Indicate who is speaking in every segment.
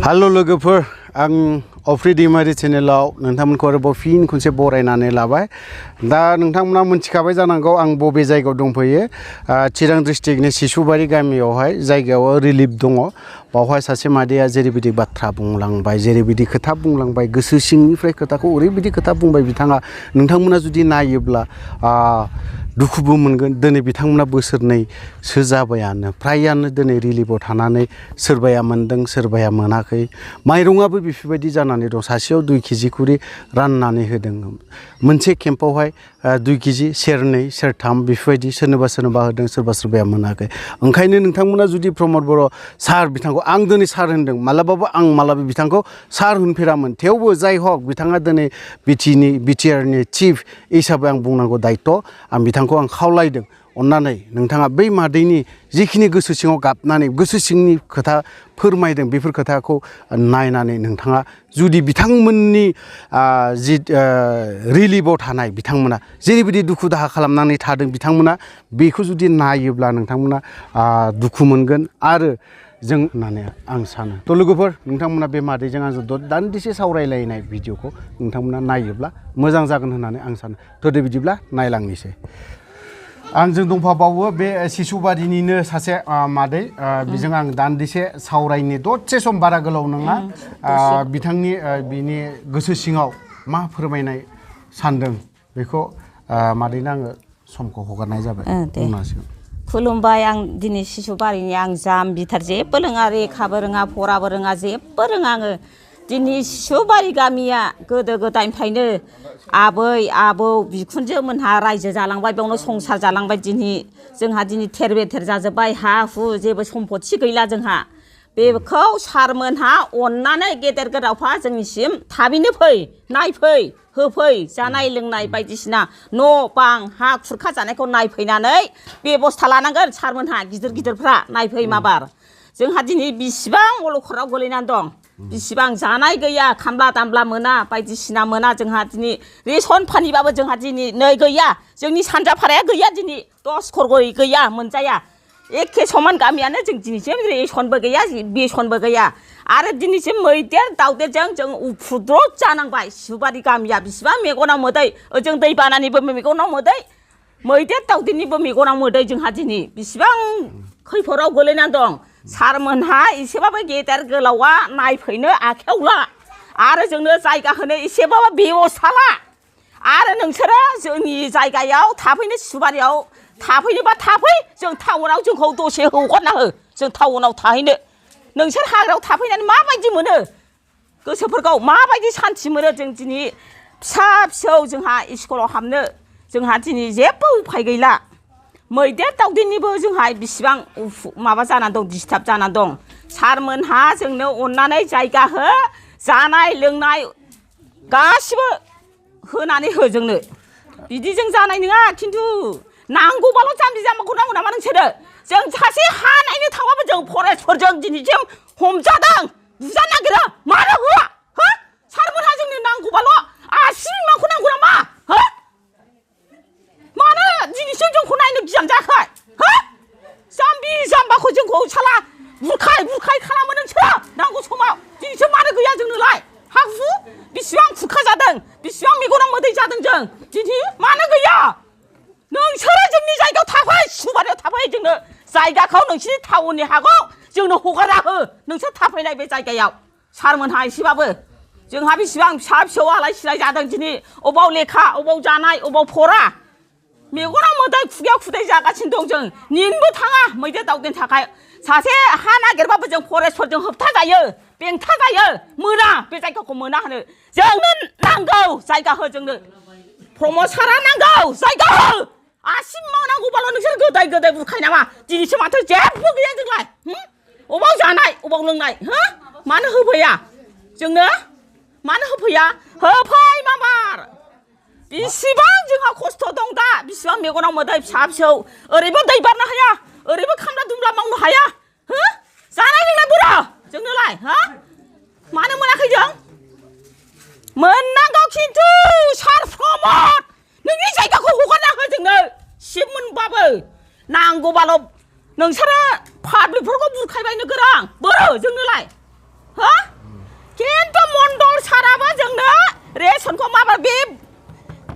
Speaker 1: Halo लोगोफोर आं अफ्रि दैमारि चेनेलाव नोंथांमोनखौ आरोबाव फिन खनसे बरायनानै लाबाय दा नोंथांमोना मिथिखाबाय जानांगौ आं बबे जायगायाव दंफैयो चिरां डिस्ट्रिक्टनि सिसुबारि गामियावहाय जायगायाव रिलिफ दङ बावहाय सासे मादैया जेरैबायदि बाथ्रा बुंलांबाय जेरैबायदि खोथा बुंलांबाय गोसो सिंनिफ्राय खोथाखौ ओरैबायदि खोथा बुंबाय बिथाङा नोंथांमोना जुदि नायोब्ला दुखुबो मोनगोन दिनै बिथांमोना बोसोरनैसो जाबायानो फ्रायानो दिनै रिलिफआव थानानै सोरबाया मोनदों सोरबाया मोनाखै माइरंआबो बेफोरबायदि जानानै दं सासेयाव 2 केजि खुरि राननानै होदों मोनसे केम्पआवहाय 2 केजि सेरनै सेरथाम बेफोरबायदि सोरनोबा होदों सोरबाया मोनाखै ओंखायनो नोंथांमोना जुदि प्रमद बर' सार बिथांखौ आं दिनै सार होनदों मालाबाबो आं मालाबा बिथांखौ सार होनफेरामोन थेवबो जाय हक बिथाङा दिनै बिटिआरनि चिफ हिसाबै आं बुंनांगौ दायित्व आं बिथांखौ आं खावलायदों अन्नानै नोंथाङा बै मादैनि जिखिनि गोसो सिङाव गाबनानै गोसो सिंनि खोथा फोरमायदों बेफोर खोथाखौ नायनानै नोंथाङा जुदि बिथांमोननि जि रिलिफआव थानाय बिथांमोना जेरैबायदि दुखु दाहा खालामनानै थादों बिथांमोना बेखौ जुदि नायोब्ला नोंथांमोना दुखु मोनगोन आरो जों होननानै आं सानो थ' लोगोफोर नोंथांमोना बे मादैजों आंजों दान्दिसे सावरायलायनाय भिडिअखौ नोंथांमोना नायोब्ला मोजां जागोन होननानै आं सानो थ' दे बिदिब्ला नायलांनोसै आंजों दंफाबावो बे सिसुबारिनिनो सासे मादै बिजों आं दान्दिसे सावरायनि दसे सम बारा गोलाव नङा बिथांनि बिनि गोसो सिङाव मा फोरमायनाय सानदों बेखौ मादैनो आङो समखौ हगारनाय जाबाय बुंनांसिगोन
Speaker 2: खुलुमबाय आं दिनै सिसुबारिनि आं जाम्बिथार जेबो रोङा लेखाबो रोङा फराबो रोङा जेबो रोङा आङो दिनै सिसुबारि गामिया गोदो गोदायनिफ्रायनो आबै आबौ बिखुनजो मोनहा रायजो जालांबाय बेयावनो संसार जालांबाय दिनै जोंहा दिनै थेर बेथेर जाजोब्बाय हा हु जेबो सम्पति गैला जोंहा बेखौ सारमोनहा अननानै गेदेर गोलावफा जोंनिसिम थाबैनो फै नायफै होफै जानाय लोंनाय बायदिसिना न' बां हा खुरखा जानायखौ नायफैनानै बेबस्था लानांगोन सारमोनहा गिदिरफ्रा नायफै माबार जोंहा दिनै बिसिबां अलखदाव गोलैनानै दं बिसिबां जानाय गैया खामला दामला मोना बायदिसिना मोना जोंहा दिनै रेसन फानिबाबो जोंहा दिनै नै गैया जोंनि सानजाफाराया गैया दिनै 10 खरगय गैया मोनजाया एखे समान गामियानो जों दिनैसिम रेसनबो गैया बेसनबो गैया आरो दिनैसिम मैदेर दावदेरजों जों उफुद्र जानांबाय सिसुबारि गामिया बिसिबां मेगनाव मोदै ओजों दै बानानिबो मेगनाव मोदै मैदेर दावदेरनिबो मेगनाव मोदै जोंहा दिनै बिसिबां खैफोदाव गोलैनानै दं सारमोनहा एसेबाबो गेदेर गोलावा नायफैनो आखायाव ला आरो जोंनो जायगा होनो एसेबाबो बेबस्था ला आरो नोंसोरो जोंनि जायगायाव थाफैनो सिसुबारियाव थाफैनोबा थाफै जों टाउनाव जोंखौ दसे हगारना हो जों टाउनाव थाहैनो नोंसोर हाग्रायाव थाफैनानै माबायदि मोनो गोसोफोरखौ माबायदि सान्थि मोनो जों दिनै फिसा फिसौ जोंहा स्कुलाव हाबनो जोंहा दिनै जेबो उफाय गैला मैदेर दावदेरनिबो जोंहा बिसिबां माबा जानानै दं डिस्टार्ब जानानै दं सारमोनहा जोंनो अननानै जायगा हो जानाय लोंनाय गासिबो होनानै हो जोंनो बिदिजों जानाय नङा खिन्थु नांगौबाल' जाम्बि जाम्बाखौ नांगौ नामा नोंसोरो जों सासे हा नायनो थांबाबो जों फरेस्टफोरजों दिनैसिम हमजादों बुजा नागिरो मानो होआ हो सारमोनहा जोंनो नांगौबाल' आसि माखौ नांगौ नामा हो मानो दिनैसिम जोंखौ नायनो गियान जायाखै हो जाम्बि जाम्बाखौ जोंखौ साला बुरखाय खालामो नोंसोरो नांगौ समाव दिनैसिम मानो गैया जोंनोलाय हा हु बिसिबां खुरखा जादों बिसिबां मेगनाव मोदै जादों जों दिनै मानो गैया नोंसोरो जोंनि जायगायाव थाफै सिसुबारियाव थाफै जोंनो जायगाखौ नोंसिनि टाउननि हागौ जोंनो हगारना हो नोंसोर थाफैनाय बे जायगायाव सारमोनहा एसेबाबो जोंहा बेसिबां फिसा फिसौ आलाय सिलाय जादों दिनै अबाव लेखा अबाव जानाय अबाव फरा मेगनाव मोदै खुगायाव खुदै जागासिनो दं जों नेनोबो थाङा मैदेर दावदेरनि थाखाय सासे हा नागिरबाबो जों फरेस्टफोरजों होबथा जायो बेंथा जायो मोना बे जायगाखौ मोना होनो जोंनो नांगौ जायगा हो जोंनो प्रमद सारा नांगौ जायगा हो आसिम मावनांगौबाल' नोंसोर गोदाय बुरखाय नामा दिनैसो माथो जेबो गैया जोंलाय अबाव जानाय अबाव लोंनाय हो मानो होफैया जोंनो मानो होफैया होफै माबार बेसेबां जोंहा खस्थ' दं दा बेसेबां मेगनाव मोदै फिसा फिसौ ओरैबो दै बारनो हाया ओरैबो खामला दुमला मावनो हाया हो जानाय लोंनाय बोरा जोंनोलाय हो मानो मोनाखै जों मोननांगौ खिन्थु सार प्रमद नोंनि जायगाखौ हगारना हो जोंनो सिब मोनबाबो नांगौबाल' नोंसोरो पाब्लिकफोरखौ बुरखायबायनो गोरां बोरो जोंनोलाय हो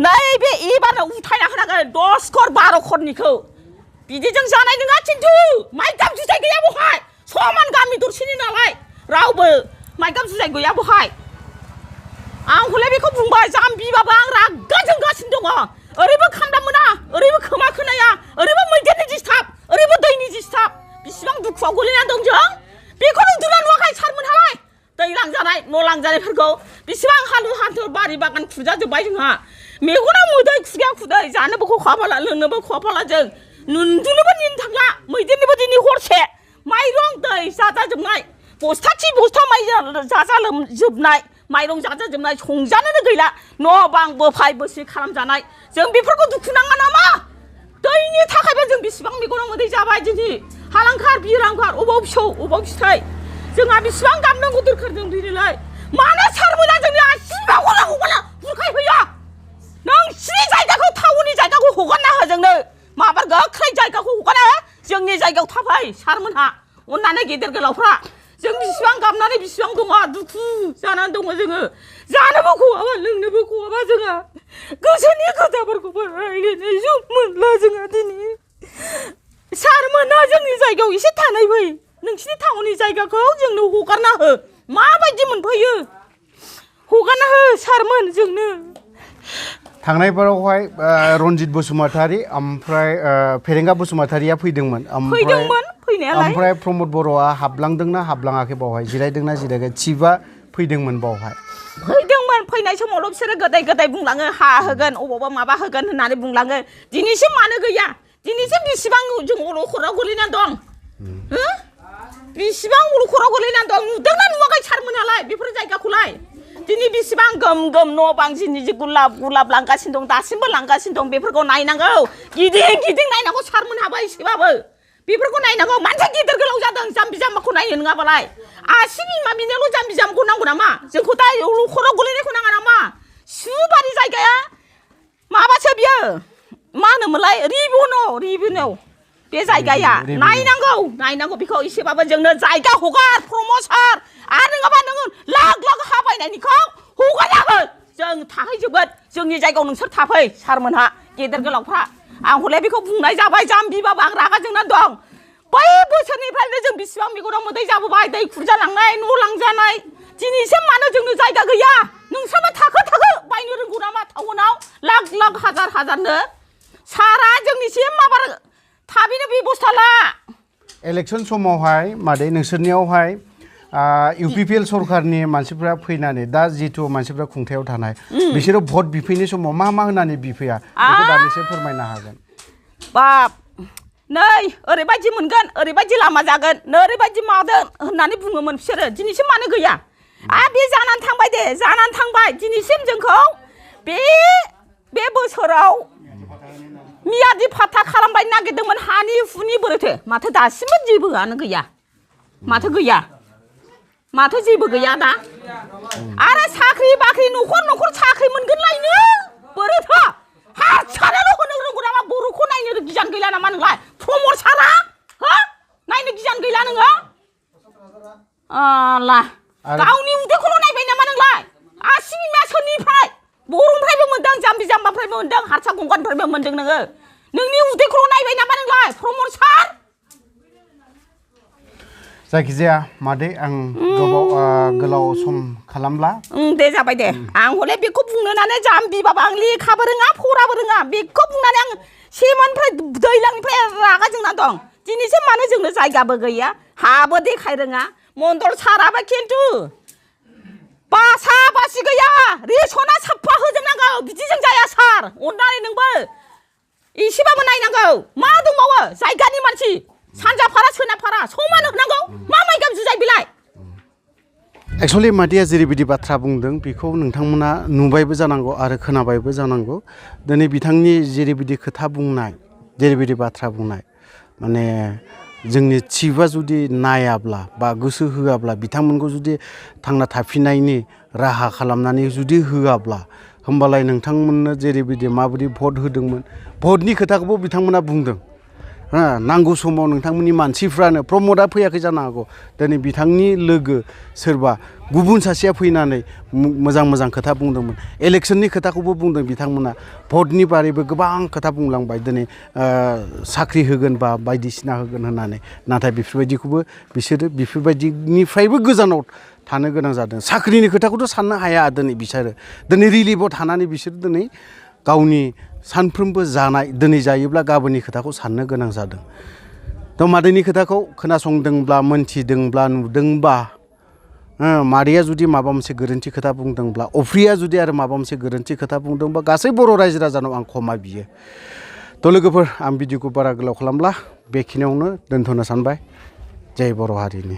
Speaker 2: नैबे एबारनो उथायना होनांगोन 10 कर 12 करनिखौ बिदिजों जानाय नङा खिन्थु माइगाब जुजाय गैया बहाय समान गामि दरसेनि नालाय रावबो माइगाब जुजाय गैया बहाय आं हले बेखौ बुंबाय जाम्बिबाबो आं रागा जोंगासिनो दङ ओरैबो खामदा मोना ओरैबो खोमा खोनाया ओरैबो मैदेरनि दिसथाब ओरैबो दैनि दिसथाब बिसिबां दुखुआव गोलैनानै दं जों बेखौ नुदोंना नुवाखै सारमोनहालाय दै लांजानाय न' लांजानायफोरखौ बिसिबां हालु हाथुर बारि बागान खुरजाजोब्बाय जोंहा मेगनाव मोदै खुगायाव खुदै जानोबो खखाबाला लोंनोबो खखाबाला जों उन्दुनोबो निन थांला मैदेरनिबो दिनै हरसे माइरं दै जाजाजोबनाय बस्थाथि बस्था माइ जाजाजोबनाय माइरं जाजाजोबनाय संजानोनो गैला न' बां बोफाय बोसि खालामजानाय जों बेफोरखौ दुखु नाङा नामा दैनि थाखायबो जों बेसेबां मेगनाव मोदै जाबाय दिनै हालांखार बिरांखार अबाव फिसौ अबाव फिथाइ जोंहा बेसेबां गाबनांगौ दरखार जों दिनैलाय मानो सारमोना जोंनि आसिबाव हगारना बुरखायफैया नोंसिनि जायगाखौ टाउननि जायगाखौ हगारना हो जोंनो माबा गोख्रै जायगाखौ हगारना हो जोंनि जायगायाव थाफै सारमोनहा अननानै गेदेर गोलावफ्रा जों बिसिबां गाबनानै बिसिबां दङ दुखु जानानै दङ जोङो जानोबो खवाबा लोंनोबो खवाबा जोंहा गोसोनि खोथाफोरखौबो रायलायनाय सम मोनला जोंहा दिनै सारमोना जोंनि जायगायाव एसे थानाय फै नोंसिनि टाउननि जायगाखौ जोंनो हगारना हो माबायदि मोनफैयो हगारना हो सारमोन जोंनो
Speaker 1: थांनाय बारावहाय रनजित बसुमतारी ओमफ्राय फेरेंगा बसुमतारीया फैदोंमोन ओमफ्राय प्रमद बर'आ हाबलांदोंना हाबलाङाखै बावहाय जिरायदोंना जिरायाखै चिफआ फैदोंमोन बावहाय
Speaker 2: फैदोंमोन फैनाय समावल' बिसोरो गोदै गोदै बुंलाङो हा होगोन अबावबा माबा होगोन होननानै बुंलाङो दिनैसिम मानो गैया दिनैसिम बेसेबां जों अलखराव गोलैनानै दं बेसेबां अलखराव गोलैनानै दं नुदोंना नुवाखै सारमोनहालाय बेफोर जायगाखौलाय दिनै बेसेबां गोम गोम न' बां जिनि गुलाब गुलाब लांगासिनो दं दासिमबो लांगासिनो दं बेफोरखौ नायनांगौ गिदिं गिदिं नायनांगौ सारमोनहाबो एसेबाबो बेफोरखौ नायनांगौ मानसि गिदिर गोलाव जादों जाम्बि जाम्बाखौ नायनो नङाबालाय आसि बिमा बिनायल' जाम्बि जाम्बाखौ नांगौ नामा जोंखौ दा अलखराव गोलैनायखौ नाङा नामा सुबारि जायगाया माबासो बियो मा होनोमोनलाय रिबुनाव बे जायगाया नायनांगौ बेखौ एसेबाबो जोंनो जायगा हगार प्रमसार आरो नङाबा नोङो लाख लाख हा बायनायनिखौ हगारना हो जों थाहैजोबगोन जोंनि जायगायाव नोंसोर थाफै सारमोनहा गेदेर गोलावफ्रा आं हले बेखौ बुंनाय जाबाय जाम्बिबाबो आं रागा जोंनानै दं बै बोसोरनिफ्रायनो जों बेसेबां मेगनाव मोदै जाबोबाय दै खुरजालांनाय न' लांजानाय दिनैसिम मानो जोंनो जायगा गैया नोंसोरबो थाखो बायनो रोंगौ नामा टाउनाव लाख लाख हाजार हाजारनो सारा जोंनिसिम माबा थाबैनो बेबस्था ला
Speaker 1: इलेक्सन समावहाय मादै नोंसोरनियावहाय UPPL सरकारनि मानसिफ्रा फैनानै दा जिथु मानसिफ्रा खुंथायाव थानाय बिसोरो भट बिफैनाय समाव मा होनानै बिफैया बेखौ दानिसो फोरमायनो हागोन
Speaker 2: बाप नै ओरैबायदि मोनगोन ओरैबायदि लामा जागोन नै ओरैबायदि मादों होननानै बुङोमोन बिसोरो दिनैसिम मानो गैया बे जानानै थांबाय दे जानानै थांबाय दिनैसिम जोंखौ बे बोसोराव मियादि फाथा खालामबाय नागिरदोंमोन हानि हुनि बोरैथो माथो दासिमबो जेबोआनो गैया माथो जेबो गैया दा आरो साख्रि बाख्रि न'खर साख्रि मोनगोन लायनो बोरैथो हारसानोल' होनो रोंगौ नामा बर'खौ नायनो गियान गैला नामा नोंलाय प्रमद सारा नायनो गियान गैला नोङो गावनि उदैखौल' नायबाय नामा नोंलाय आसि बिमाया सोरनिफ्राय बर'निफ्रायबो मोनदों जाम्बि जाम्बानिफ्रायबो मोनदों हारसा गंगारनिफ्रायबो मोनदों नोङो नोंनि उदैखौल' नायबाय नामा नोंलाय प्रमद सार
Speaker 1: जायखिजाया मादै आं गोलाव सम खालामला
Speaker 2: दे जाबाय दे आं हले बेखौ बुंनानै जाम्बिबाबो आं लेखाबो रोङा फराबो रोङा बेखौ बुंनानै आं सेमोननिफ्राय दैलांनिफ्राय रागा जोंना दं दिनैसिम मानो जोंनो जायगाबो गैया हाबो देखाय रोङा मन्दल साराबो खिन्थु बासा बासि गैया रेसना साफा होजोबनांगौ बिदिजों जाया सार अननानै नोंबो एसेबाबो नायनांगौ मा दंबावो जायगानि मानसि सानजा फारा सोनाब फारा समान होनांगौ मा माइगाब जुजाय बिलाय
Speaker 1: एक्चुअली मादैया जेरैबायदि बाथ्रा बुंदों बेखौ नोंथांमोना नुबायबो जानांगौ आरो खोनाबायबो जानांगौ दिनै बिथांनि जेरैबायदि खोथा बुंनाय जेरैबायदि बाथ्रा बुंनाय माने जोंनि चिफआ जुदि नायाब्ला बा गोसो होआब्ला बिथांमोनखौ जुदि थांना थाफिननायनि राहा खालामनानै जुदि होआब्ला होमबालाय नोंथांमोननो जेरैबायदि माबायदि भट होदोंमोन भटनि खोथाखौबो बिथांमोना बुंदों नांगौ समाव नोंथांमोननि मानसिफ्रानो प्रमदआ फैयाखै जानो हागौ दिनै बिथांनि लोगो सोरबा गुबुन सासेया फैनानै मोजां मोजां खोथा बुंदोंमोन इलेक्सननि खोथाखौबो बुंदों बिथांमोना भटनि बारैबो गोबां खोथा बुंलांबाय दिनै साख्रि होगोन बा बायदिसिना होगोन होननानै नाथाय बेफोरबायदिखौबो बिसोरो बेफोरबायदिनिफ्रायबो गोजानाव थानो गोनां जादों साख्रिनि खोथाखौथ' साननो हाया दिनै बिसोरो दिनै रिलिफआव थानानै बिसोर दिनै गावनि सानफ्रोमबो जानाय दिनै जायोब्ला गाबोननि खोथाखौ साननो गोनां जादों थ' मादैनि खोथाखौ खोनासंदोंब्ला मोनथिदोंब्ला नुदोंबा मादैया जुदि माबा मोनसे गोरोन्थि खोथा बुंदोंब्ला अफ्रिया जुदि आरो माबा मोनसे गोरोन्थि खोथा बुंदोंबा गासै बर' रायजो राजानाव आं क्षमा बियो थ' लोगोफोर आं भिडिअखौ बारा गोलाव खालामला बेखिनियावनो दोनथ'नो सानबाय जय बर' हारिनि